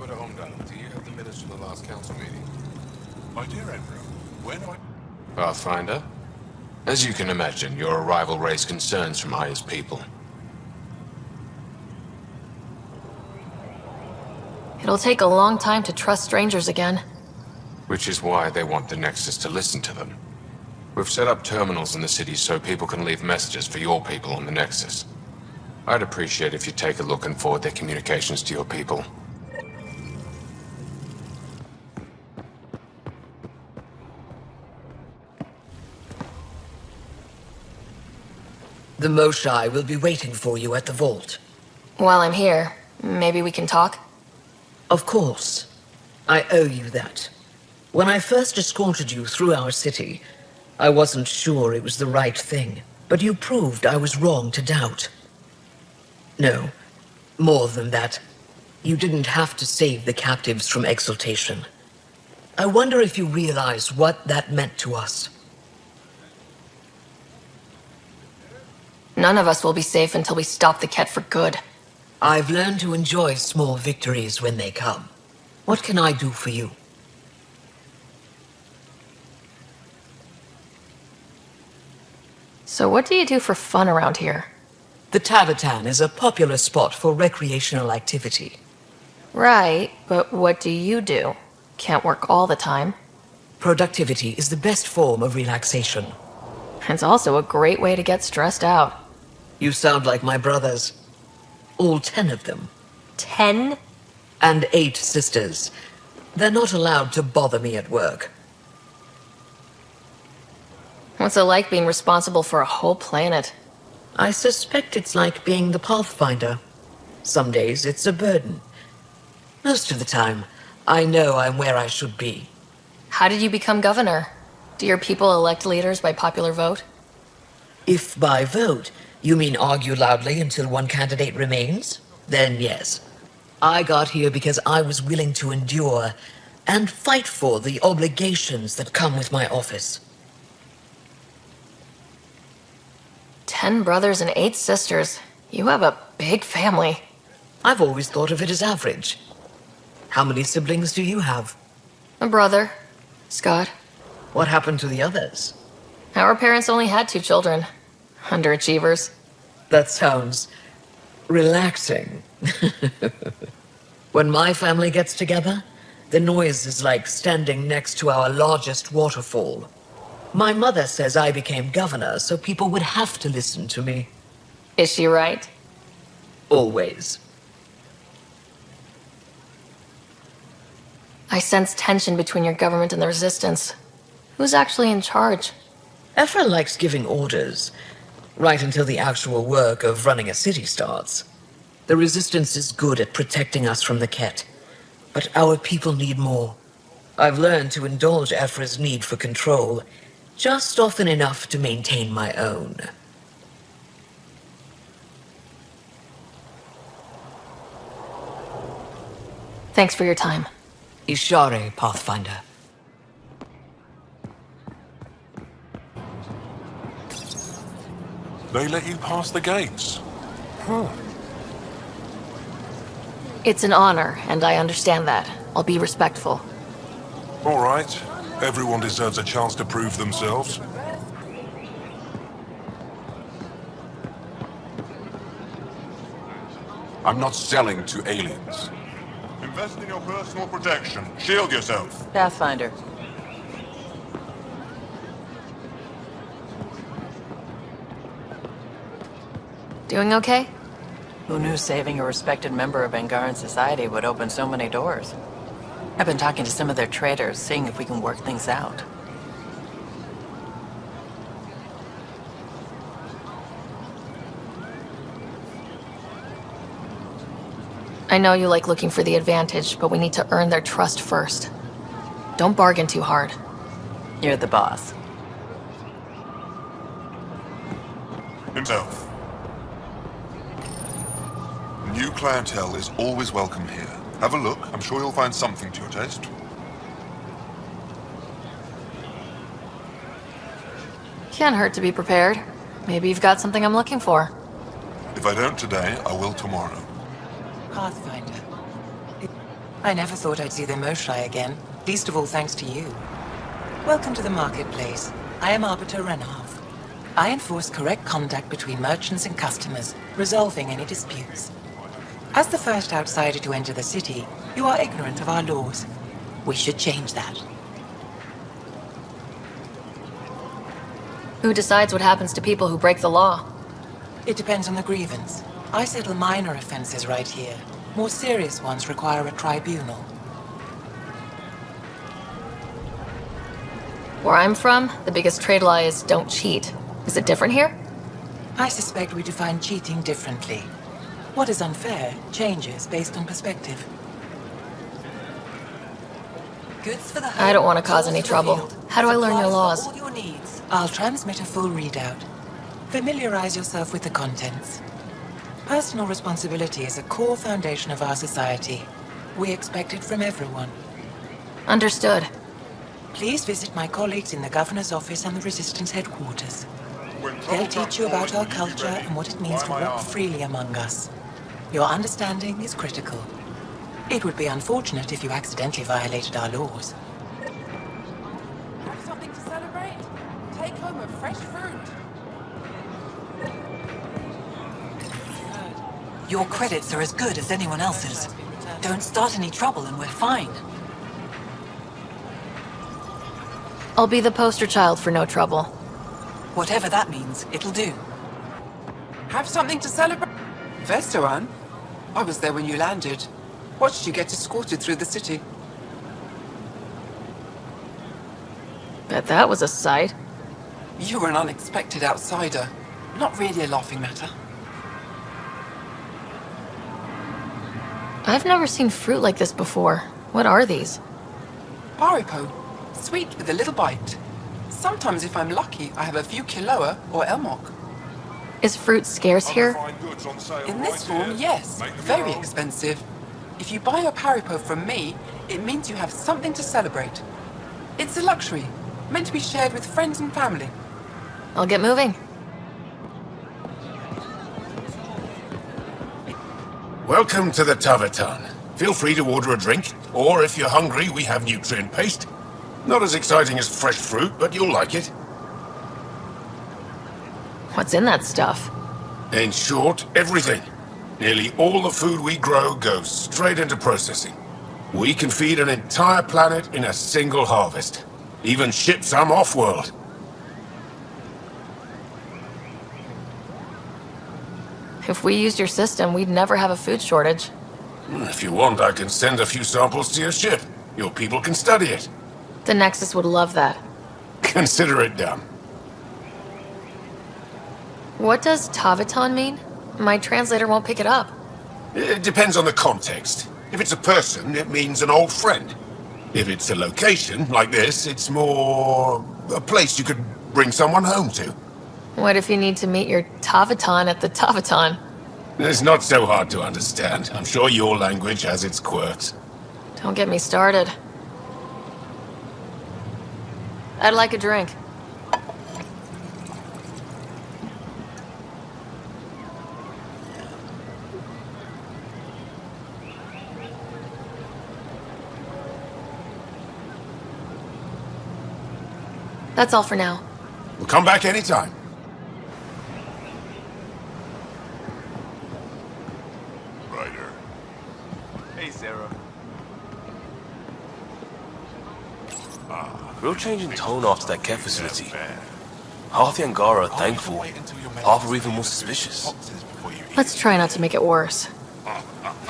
Andromeda, do you have the minutes from the last council meeting? My dear Andrew, when I... Pathfinder? As you can imagine, your arrival raised concerns from Aya's people. It'll take a long time to trust strangers again. Which is why they want the Nexus to listen to them. We've set up terminals in the city so people can leave messages for your people on the Nexus. I'd appreciate if you take a look and forward their communications to your people. The Moshai will be waiting for you at the vault. While I'm here, maybe we can talk? Of course. I owe you that. When I first escorted you through our city, I wasn't sure it was the right thing, but you proved I was wrong to doubt. No, more than that. You didn't have to save the captives from exaltation. I wonder if you realize what that meant to us. None of us will be safe until we stop the Ket for good. I've learned to enjoy small victories when they come. What can I do for you? So what do you do for fun around here? The Tavatan is a popular spot for recreational activity. Right, but what do you do? Can't work all the time. Productivity is the best form of relaxation. It's also a great way to get stressed out. You sound like my brothers. All 10 of them. 10? And 8 sisters. They're not allowed to bother me at work. What's it like being responsible for a whole planet? I suspect it's like being the Pathfinder. Some days it's a burden. Most of the time, I know I'm where I should be. How did you become governor? Do your people elect leaders by popular vote? If by vote, you mean argue loudly until one candidate remains, then yes. I got here because I was willing to endure and fight for the obligations that come with my office. 10 brothers and 8 sisters. You have a big family. I've always thought of it as average. How many siblings do you have? A brother, Scott. What happened to the others? Our parents only had 2 children. Underachievers. That sounds relaxing. When my family gets together, the noise is like standing next to our largest waterfall. My mother says I became governor, so people would have to listen to me. Is she right? Always. I sense tension between your government and the Resistance. Who's actually in charge? Ephra likes giving orders, right until the actual work of running a city starts. The Resistance is good at protecting us from the Ket, but our people need more. I've learned to indulge Ephra's need for control, just often enough to maintain my own. Thanks for your time. Ishare, Pathfinder. They let you pass the gates. It's an honor, and I understand that. I'll be respectful. All right. Everyone deserves a chance to prove themselves. I'm not selling to aliens. Invest in your personal protection. Shield yourself. Pathfinder. Doing okay? Who knew saving a respected member of Angaran society would open so many doors? I've been talking to some of their traders, seeing if we can work things out. I know you like looking for the advantage, but we need to earn their trust first. Don't bargain too hard. You're the boss. Himself. New clientele is always welcome here. Have a look. I'm sure you'll find something to your taste. Can't hurt to be prepared. Maybe you've got something I'm looking for. If I don't today, I will tomorrow. Pathfinder. I never thought I'd see the Moshlai again, least of all thanks to you. Welcome to the marketplace. I am Arbiter Renhoff. I enforce correct conduct between merchants and customers, resolving any disputes. As the first outsider to enter the city, you are ignorant of our laws. We should change that. Who decides what happens to people who break the law? It depends on the grievance. I settle minor offenses right here. More serious ones require a tribunal. Where I'm from, the biggest trade law is don't cheat. Is it different here? I suspect we define cheating differently. What is unfair changes based on perspective. Goods for the home, I don't want to cause tools any for the trouble. field, How do I learn your supplies for laws? all your needs. I'll transmit a full readout. Familiarize yourself with the contents. Personal responsibility is a core foundation of our society. We expect it from everyone. Understood. Please visit my colleagues in the Governor's office and the Resistance headquarters. They'll teach you about our culture and what it means to walk freely among us. Your understanding is critical. It would be unfortunate if you accidentally violated our laws. Have something to celebrate? Take home a fresh fruit. Your credits are as good as anyone else's. Don't start any trouble and we're fine. I'll be the poster child for no trouble. Whatever that means, it'll do. Have something to celebrate. Veteran? I was there when you landed. Watched you get escorted through the city. Bet that was a sight. You were an unexpected outsider. Not really a laughing matter. I've never seen fruit like this before. What are these? Haripo. Sweet with a little bite. Sometimes if I'm lucky, I have a few Kiloa or Elmok. Is fruit scarce here? In this form, yes. Very expensive. If you buy a Haripo from me, it means you have something to celebrate. It's a luxury, meant to be shared with friends and family. I'll get moving. Welcome to the Tavatan. Feel free to order a drink, or if you're hungry, we have nutrient paste. Not as exciting as fresh fruit, but you'll like it. What's in that stuff? In short, everything. Nearly all the food we grow goes straight into processing. We can feed an entire planet in a single harvest. Even ship some off-world. If we used your system, we'd never have a food shortage. If you want, I can send a few samples to your ship. Your people can study it. The Nexus would love that. Consider it done. What does Tavaton mean? My translator won't pick it up. It depends on the context. If it's a person, it means an old friend. If it's a location, like this, it's more a place you could bring someone home to. What if you need to meet your Tavaton at the Tavaton? It's not so hard to understand. I'm sure your language has its quirks. Don't get me started. I'd like a drink. That's all for now. We'll come back anytime. Ryder. Hey, Sarah. Real change in tone after that care facility. Half the Angara are thankful, half are even more suspicious. Let's try not to make it worse.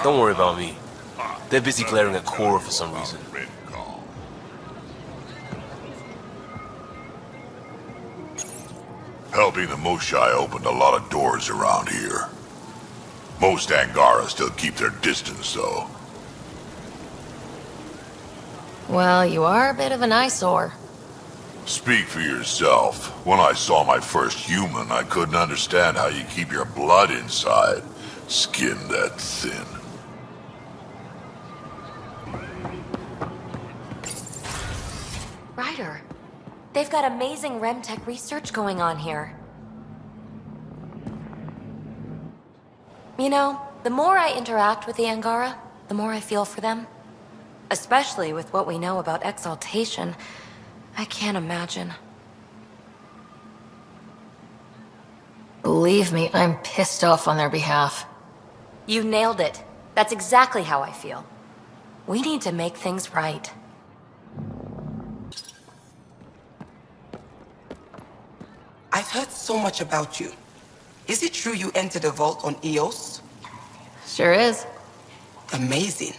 Don't worry about me. They're busy glaring at Cora for some reason. Helping the Moshai opened a lot of doors around here. Most Angara still keep their distance, though. Well, you are a bit of an eyesore. Speak for yourself. When I saw my first human, I couldn't understand how you keep your blood inside. Skin that thin. Ryder, they've got amazing Remtech research going on here. You know, the more I interact with the Angara, the more I feel for them. Especially with what we know about exaltation. I can't imagine. Believe me, I'm pissed off on their behalf. You nailed it. That's exactly how I feel. We need to make things right. I've heard so much about you. Is it true you entered a vault on Eos? Sure is. Amazing.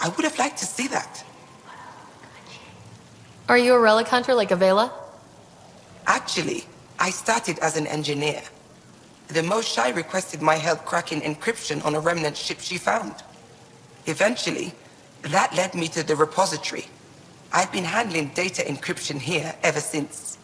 I would have liked to see that. Are you a relic hunter like Avela? Actually, I started as an engineer. The Moshai requested my help cracking encryption on a remnant ship she found. Eventually, that led me to the repository. I've been handling data encryption here ever since.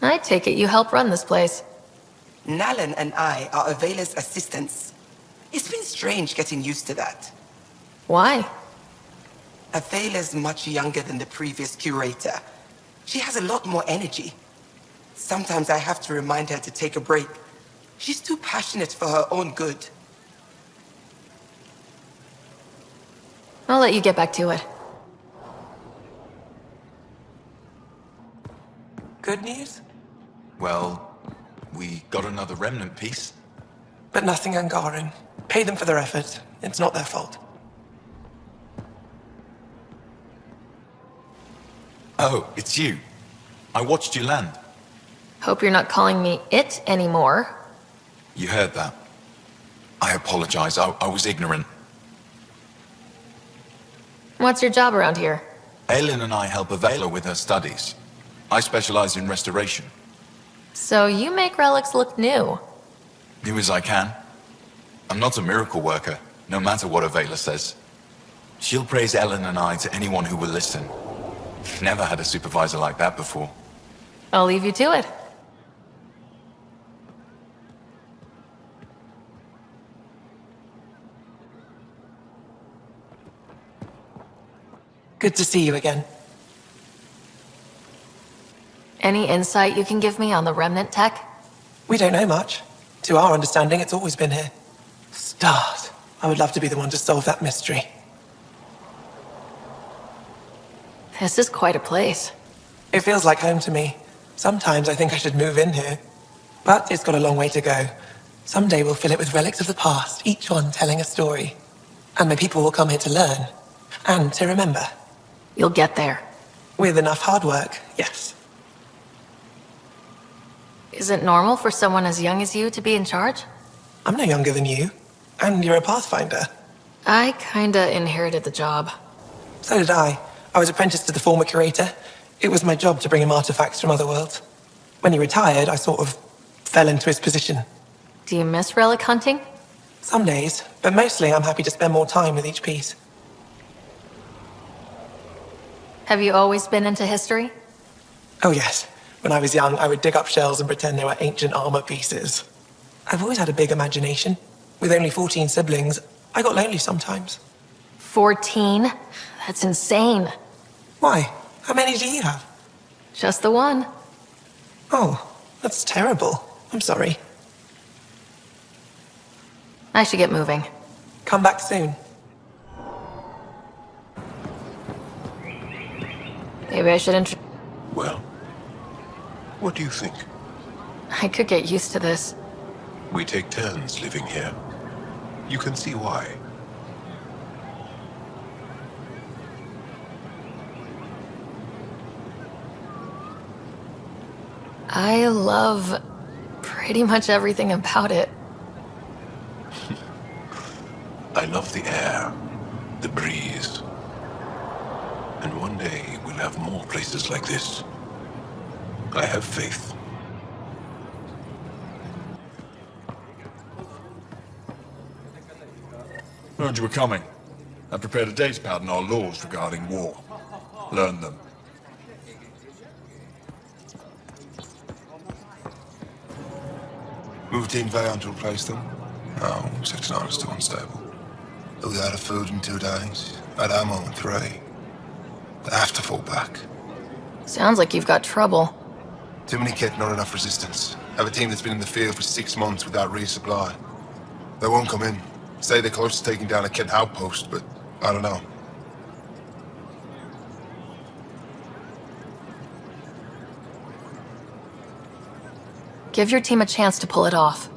I take it you help run this place. Nalan and I are Avela's assistants. It's been strange getting used to that. Why? Avela's much younger than the previous curator. She has a lot more energy. Sometimes I have to remind her to take a break. She's too passionate for her own good. I'll let you get back to it. Good news? Well, we got another remnant piece. But nothing Angaran. Pay them for their effort. It's not their fault. Oh, it's you. I watched you land. Hope you're not calling me it anymore. You heard that. I apologize. I was ignorant. What's your job around here? Aelin and I help Avela with her studies. I specialize in restoration. So you make relics look new. New as I can. I'm not a miracle worker, no matter what Avela says. She'll praise Ellen and I to anyone who will listen. Never had a supervisor like that before. I'll leave you to it. Good to see you again. Any insight you can give me on the remnant tech? We don't know much. To our understanding, it's always been here. Stars. I would love to be the one to solve that mystery. This is quite a place. It feels like home to me. Sometimes I think I should move in here. But it's got a long way to go. Someday we'll fill it with relics of the past, each one telling a story. And my people will come here to learn. And to remember. You'll get there. With enough hard work, yes. Is it normal for someone as young as you to be in charge? I'm no younger than you. And you're a Pathfinder. I kinda inherited the job. So did I. I was apprenticed to the former curator. It was my job to bring him artifacts from other worlds. When he retired, I sort of fell into his position. Do you miss relic hunting? Some days, but mostly I'm happy to spend more time with each piece. Have you always been into history? Oh yes. When I was young, I would dig up shells and pretend they were ancient armor pieces. I've always had a big imagination. With only 14 siblings, I got lonely sometimes. 14? That's insane. Why? How many do you have? Just the one. Oh, that's terrible. I'm sorry. I should get moving. Come back soon. Maybe I should Well, what do you think? I could get used to this. We take turns living here. You can see why. I love pretty much everything about it. I love the air, the breeze. And one day we'll have more places like this. I have faith. Heard you were coming. I prepared a data pad on our laws regarding war. Learn them. Routine Vayon to replace them? No, Sector 9 is still unstable. They'll be out of food in 2 days, out of ammo in 3. They have to fall back. Sounds like you've got trouble. Too many kit, not enough resistance. Have a team that's been in the field for 6 months without resupply. They won't come in. Say they're close to taking down a Kent outpost, but I don't know. Give your team a chance to pull it off.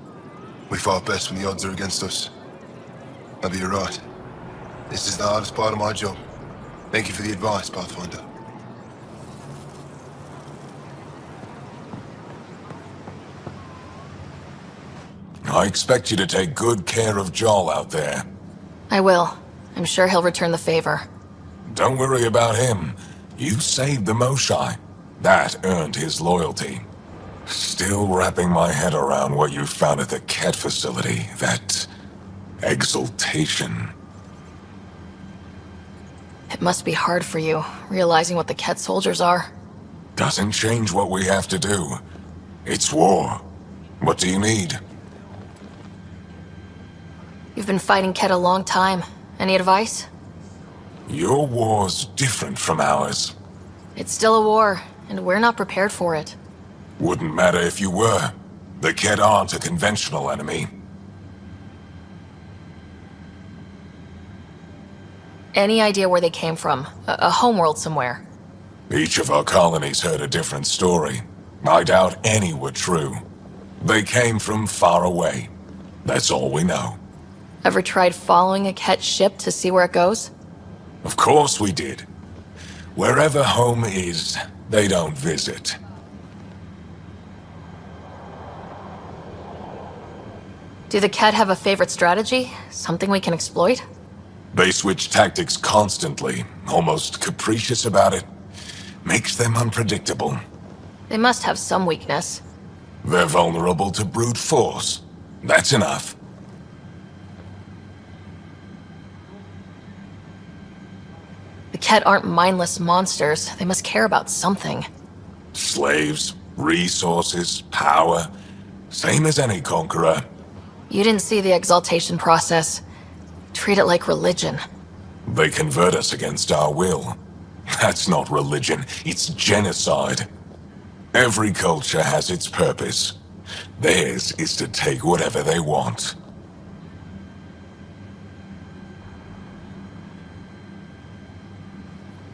We fought best when the odds are against us. Maybe you're right. This is the hardest part of my job. Thank you for the advice, Pathfinder. I expect you to take good care of Joel out there. I will. I'm sure he'll return the favor. Don't worry about him. You saved the Moshai. That earned his loyalty. Still wrapping my head around what you found at the Ket facility. That exaltation. It must be hard for you, realizing what the Ket soldiers are. Doesn't change what we have to do. It's war. What do you need? You've been fighting Ket a long time. Any advice? Your war's different from ours. It's still a war, and we're not prepared for it. Wouldn't matter if you were. The Ket aren't a conventional enemy. Any idea where they came from? A homeworld somewhere? Each of our colonies heard a different story. I doubt any were true. They came from far away. That's all we know. Ever tried following a Ket ship to see where it goes? Of course we did. Wherever home is, they don't visit. Do the Ket have a favorite strategy? Something we can exploit? They switch tactics constantly, almost capricious about it. Makes them unpredictable. They must have some weakness. They're vulnerable to brute force. That's enough. The Ket aren't mindless monsters. They must care about something. Slaves, resources, power. Same as any conqueror. You didn't see the exaltation process. Treat it like religion. They convert us against our will. That's not religion, it's genocide. Every culture has its purpose. Theirs is to take whatever they want.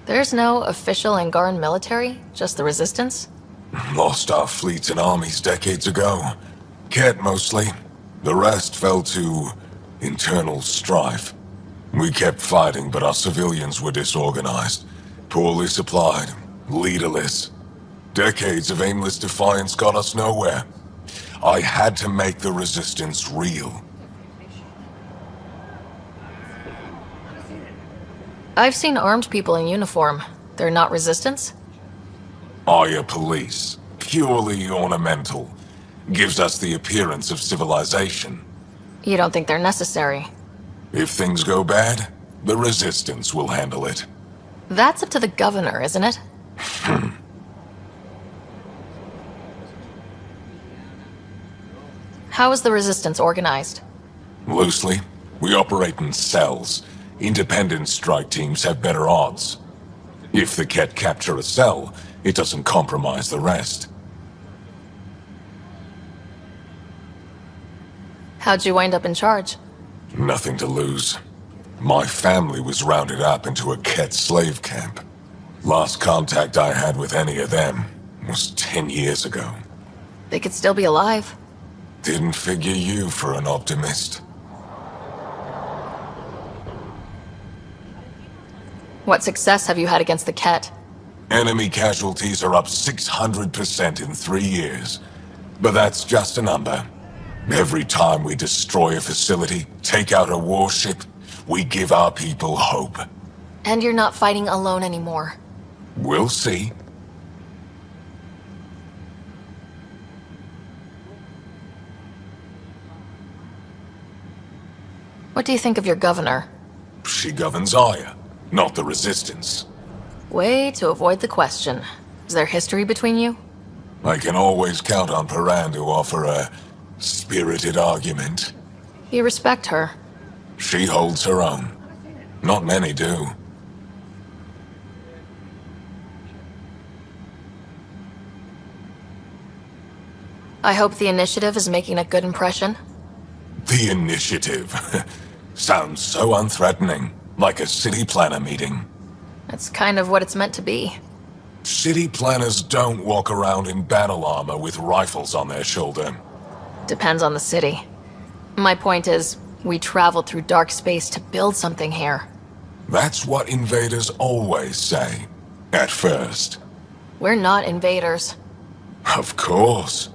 There's no official Angaran military? Just the Resistance? Lost our fleets and armies decades ago. Ket mostly. The rest fell to internal strife. We kept fighting, but our civilians were disorganized. Poorly supplied, leaderless. Decades of aimless defiance got us nowhere. I had to make the Resistance real. I've seen armed people in uniform. They're not Resistance? Aya police. Purely ornamental. Gives us the appearance of civilization. You don't think they're necessary? If things go bad, the Resistance will handle it. That's up to the governor, isn't it? How is the Resistance organized? Loosely, we operate in cells. Independent strike teams have better odds. If the Ket capture a cell, it doesn't compromise the rest. How'd you wind up in charge? Nothing to lose. My family was rounded up into a Ket slave camp. Last contact I had with any of them was 10 years ago. They could still be alive. Didn't figure you for an optimist. What success have you had against the Ket? Enemy casualties are up 600% in 3 years. But that's just a number. Every time we destroy a facility, take out a warship, we give our people hope. And you're not fighting alone anymore. We'll see. What do you think of your governor? She governs Aya, not the Resistance. Way to avoid the question. Is there history between you? I can always count on Paran to offer a spirited argument. You respect her. She holds her own. Not many do. I hope the initiative is making a good impression. The initiative. Sounds so unthreatening, like a city planner meeting. That's kind of what it's meant to be. City planners don't walk around in battle armor with rifles on their shoulder. Depends on the city. My point is, we traveled through dark space to build something here. That's what invaders always say. At first. We're not invaders. Of course.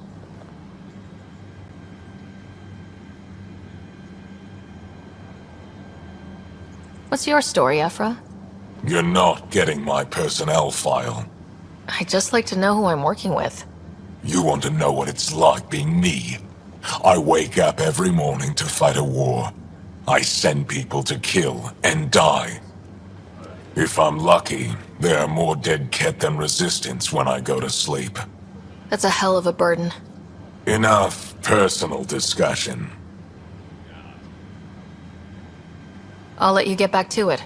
What's your story, Ephra? You're not getting my personnel file. I'd just like to know who I'm working with. You want to know what it's like being me? I wake up every morning to fight a war. I send people to kill and die. If I'm lucky, there are more dead Ket than resistance when I go to sleep. That's a hell of a burden. Enough personal discussion. I'll let you get back to it.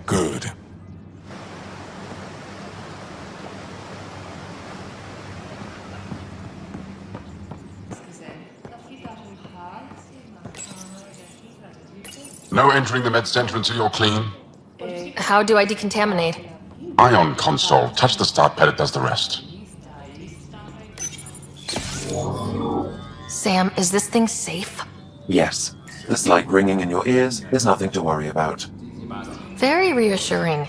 Good. No entering the med center until you're clean. How do I decontaminate? Ion console. Touch the start pad, it does the rest. Sam, is this thing safe? Yes. The slight ringing in your ears is nothing to worry about. Very reassuring.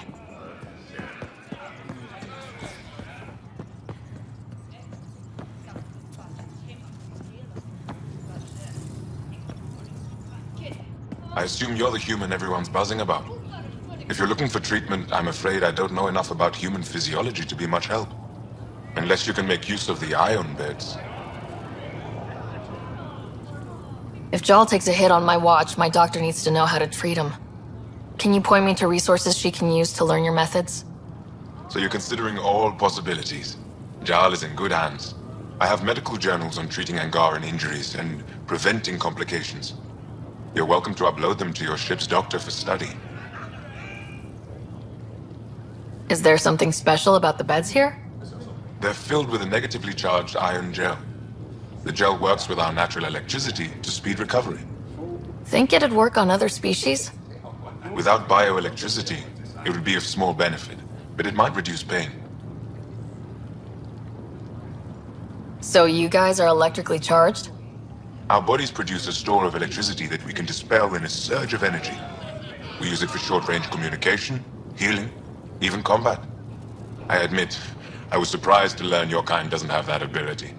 I assume you're the human everyone's buzzing about. If you're looking for treatment, I'm afraid I don't know enough about human physiology to be much help. Unless you can make use of the ion beds. If Jal takes a hit on my watch, my doctor needs to know how to treat him. Can you point me to resources she can use to learn your methods? So you're considering all possibilities. Jal is in good hands. I have medical journals on treating Angaran injuries and preventing complications. You're welcome to upload them to your ship's doctor for study. Is there something special about the beds here? They're filled with a negatively charged ion gel. The gel works with our natural electricity to speed recovery. Think it'd work on other species? Without bioelectricity, it would be of small benefit, but it might reduce pain. So you guys are electrically charged? Our bodies produce a store of electricity that we can dispel in a surge of energy. We use it for short-range communication, healing, even combat. I admit, I was surprised to learn your kind doesn't have that ability.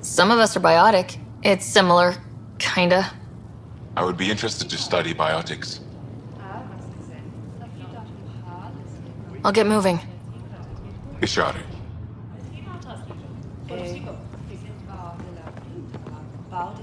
Some of us are biotic. It's similar, kinda. I would be interested to study biotics. I'll get moving. Ishari.